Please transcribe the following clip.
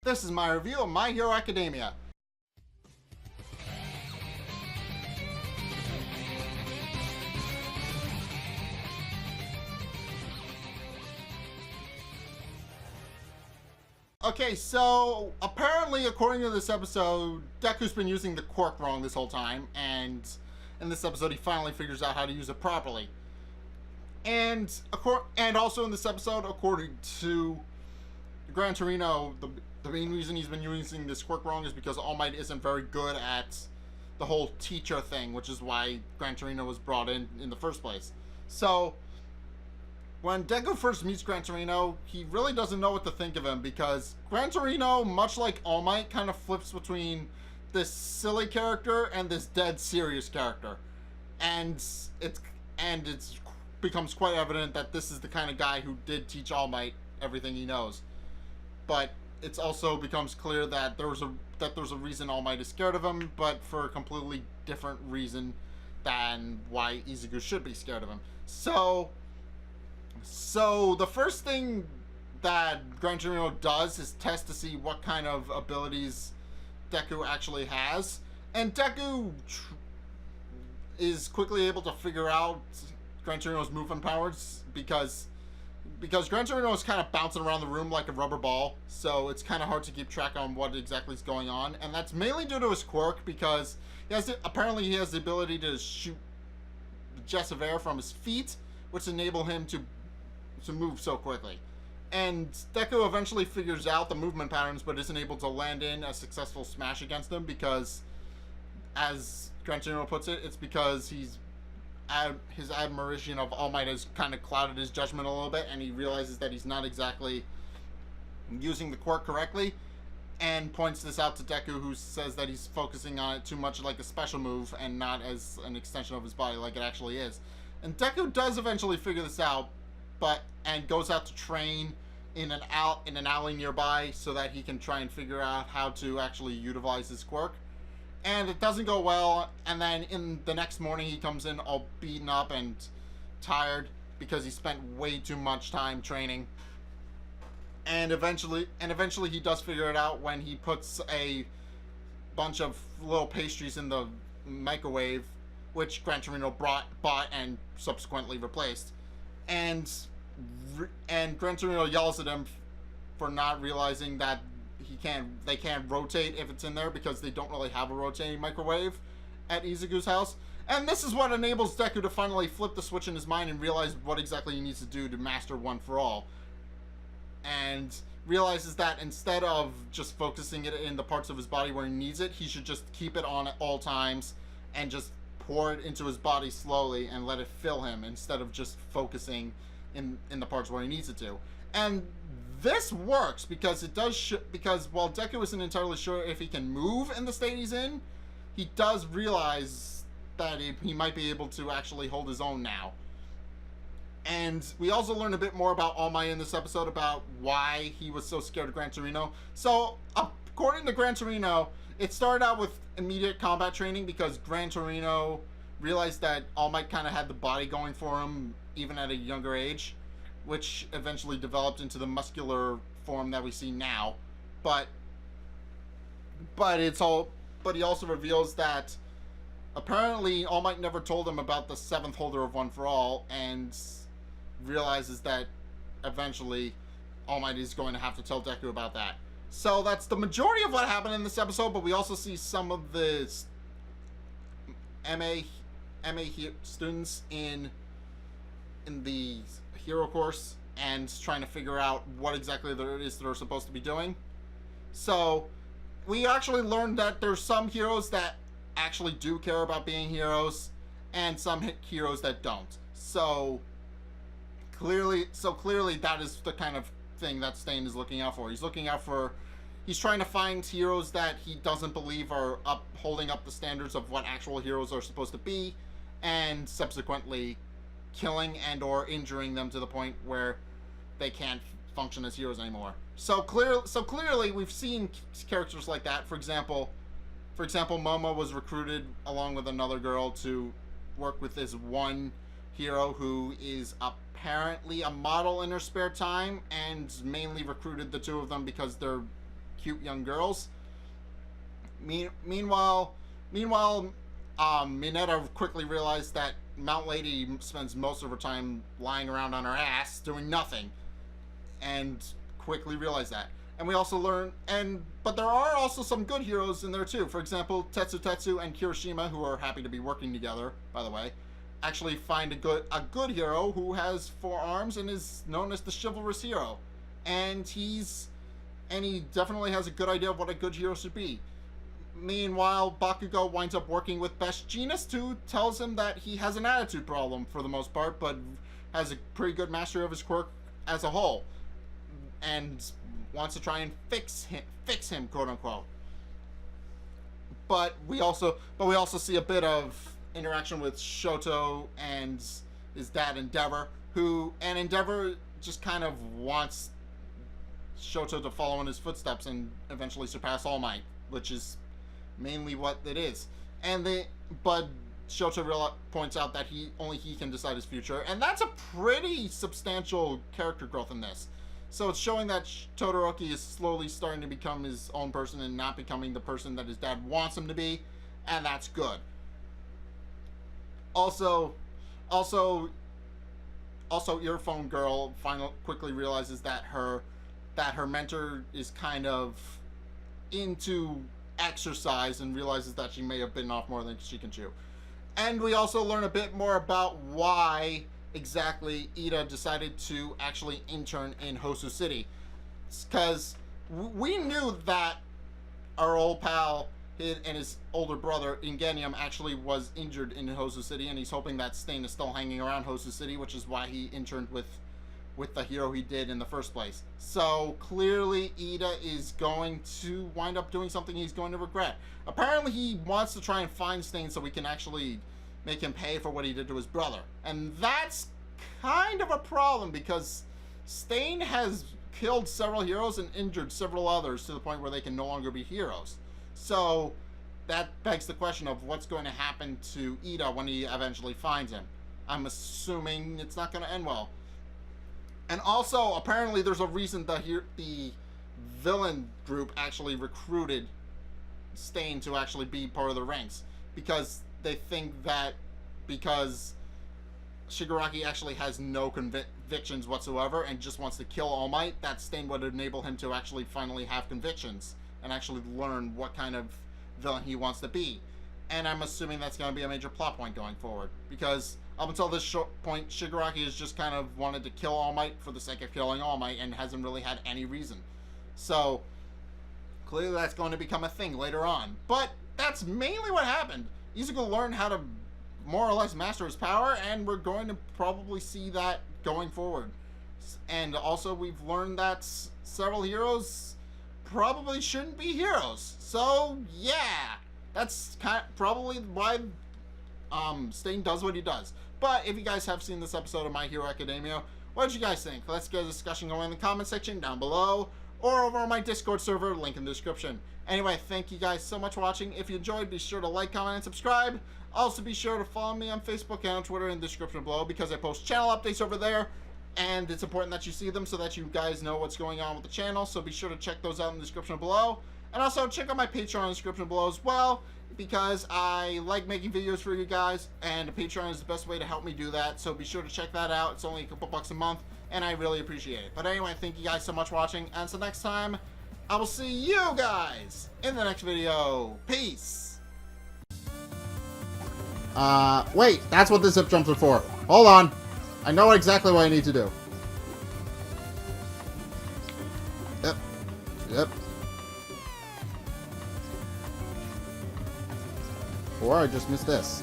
This is my review of My Hero Academia. Okay, so apparently, according to this episode, Deku's been using the quirk wrong this whole time, and in this episode, he finally figures out how to use it properly. And also in this episode, according to Gran Torino, the main reason he's been using this quirk wrong is because All Might isn't very good at the whole teacher thing, which is why Gran Torino was brought in the first place. So when Deku first meets Gran Torino, he really doesn't know what to think of him, because Gran Torino, much like All Might, kind of flips between this silly character and this dead serious character. And it becomes quite evident that this is the kind of guy who did teach All Might everything he knows. But it also becomes clear that there's a reason All Might is scared of him, but for a completely different reason than why Izuku should be scared of him. So the first thing that Gran Torino does is test to see what kind of abilities Deku actually has, and Deku is quickly able to figure out Gran Torino's movement powers because Gran Torino is kind of bouncing around the room like a rubber ball, so it's kind of hard to keep track on what exactly is going on, and that's mainly due to his quirk, because apparently he has the ability to shoot jets of air from his feet, which enable him to move so quickly. And Deku eventually figures out the movement patterns, but isn't able to land in a successful smash against him because, as Gran Torino puts it, it's because his admiration of All Might has kind of clouded his judgment a little bit, and he realizes that he's not exactly using the quirk correctly, and points this out to Deku, who says that he's focusing on it too much like a special move and not as an extension of his body like it actually is. And Deku does eventually figure this out, and goes out to train in an alley nearby so that he can try and figure out how to actually utilize his quirk. And it doesn't go well, and then in the next morning he comes in all beaten up and tired because he spent way too much time training. And eventually he does figure it out when he puts a bunch of little pastries in the microwave, which Gran Torino bought and subsequently replaced. And Gran Torino yells at him for not realizing that they can't rotate if it's in there, because they don't really have a rotating microwave at Izuku's house. And this is what enables Deku to finally flip the switch in his mind and realize what exactly he needs to do to master One for All. And realizes that instead of just focusing it in the parts of his body where he needs it, he should just keep it on at all times and just pour it into his body slowly and let it fill him, instead of just focusing in the parts where he needs it to. And this works because because while Deku isn't entirely sure if he can move in the state he's in, he does realize that he might be able to actually hold his own now. And we also learn a bit more about All Might in this episode, about why he was so scared of Gran Torino. So according to Gran Torino, it started out with immediate combat training because Gran Torino realized that All Might kind of had the body going for him even at a younger age, which eventually developed into the muscular form that we see now. But he also reveals that apparently All Might never told him about the 7th holder of One for All, and realizes that eventually All Might is going to have to tell Deku about that. So that's the majority of what happened in this episode, but we also see some of the MA students in the hero course and trying to figure out what exactly it is they're supposed to be doing. So we actually learned that there's some heroes that actually do care about being heroes and some heroes that don't. So clearly that is the kind of thing that Stain is looking out for. He's trying to find heroes that he doesn't believe are holding up the standards of what actual heroes are supposed to be, and subsequently killing and or injuring them to the point where they can't function as heroes anymore. So clearly we've seen characters like that. For example, Momo was recruited along with another girl to work with this one hero who is apparently a model in her spare time, and mainly recruited the two of them because they're cute young girls. Meanwhile, Mineta quickly realized that Mount Lady spends most of her time lying around on her ass doing nothing, and quickly realized that. And we also learn, but there are also some good heroes in there too. For example, Tetsu and Kirishima, who are happy to be working together, by the way, actually find a good hero who has 4 arms and is known as the chivalrous hero. And he definitely has a good idea of what a good hero should be. Meanwhile, Bakugo winds up working with Best Jeanist, who tells him that he has an attitude problem for the most part, but has a pretty good mastery of his quirk as a whole, and wants to try and fix him, quote unquote. But we also see a bit of interaction with Shoto and his dad Endeavor, Endeavor just kind of wants Shoto to follow in his footsteps and eventually surpass All Might, which is mainly what it is. But Shoto points out that only he can decide his future, and that's a pretty substantial character growth in this. So it's showing that Todoroki is slowly starting to become his own person and not becoming the person that his dad wants him to be, and that's good. Also, Earphone Girl quickly realizes that her mentor is kind of into exercise and realizes that she may have bitten off more than she can chew. And we also learn a bit more about why exactly Ida decided to actually intern in Hosu City. Because we knew that our old pal and his older brother Ingenium actually was injured in Hosu City, and he's hoping that Stain is still hanging around Hosu City, which is why he interned with the hero he did in the first place. So clearly Ida is going to wind up doing something he's going to regret. Apparently he wants to try and find Stain so we can actually make him pay for what he did to his brother. And that's kind of a problem, because Stain has killed several heroes and injured several others to the point where they can no longer be heroes. So that begs the question of what's going to happen to Ida when he eventually finds him. I'm assuming it's not going to end well. And also, apparently there's a reason that the villain group actually recruited Stain to actually be part of the ranks. Because they think that because Shigaraki actually has no convictions whatsoever and just wants to kill All Might, that Stain would enable him to actually finally have convictions and actually learn what kind of villain he wants to be. And I'm assuming that's going to be a major plot point going forward, because up until this point, Shigaraki has just kind of wanted to kill All Might for the sake of killing All Might and hasn't really had any reason. So clearly that's going to become a thing later on. But that's mainly what happened. Izuku learned how to more or less master his power, and we're going to probably see that going forward. And also we've learned that several heroes probably shouldn't be heroes. So yeah, that's probably why Stain does what he does. But if you guys have seen this episode of My Hero Academia, what did you guys think? Let's get a discussion going in the comment section down below, or over on my Discord server, link in the description. Anyway, thank you guys so much for watching. If you enjoyed, be sure to like, comment, and subscribe. Also, be sure to follow me on Facebook and on Twitter in the description below, because I post channel updates over there, and it's important that you see them so that you guys know what's going on with the channel. So be sure to check those out in the description below. And also check out my Patreon in the description below as well, because I like making videos for you guys, and Patreon is the best way to help me do that. So be sure to check that out. It's only a couple bucks a month, and I really appreciate it. But anyway, thank you guys so much for watching, and until next time, I will see you guys in the next video. Peace. Wait, that's what the zip jumps are for. Hold on. I know exactly what I need to do. Yep. Or I just missed this.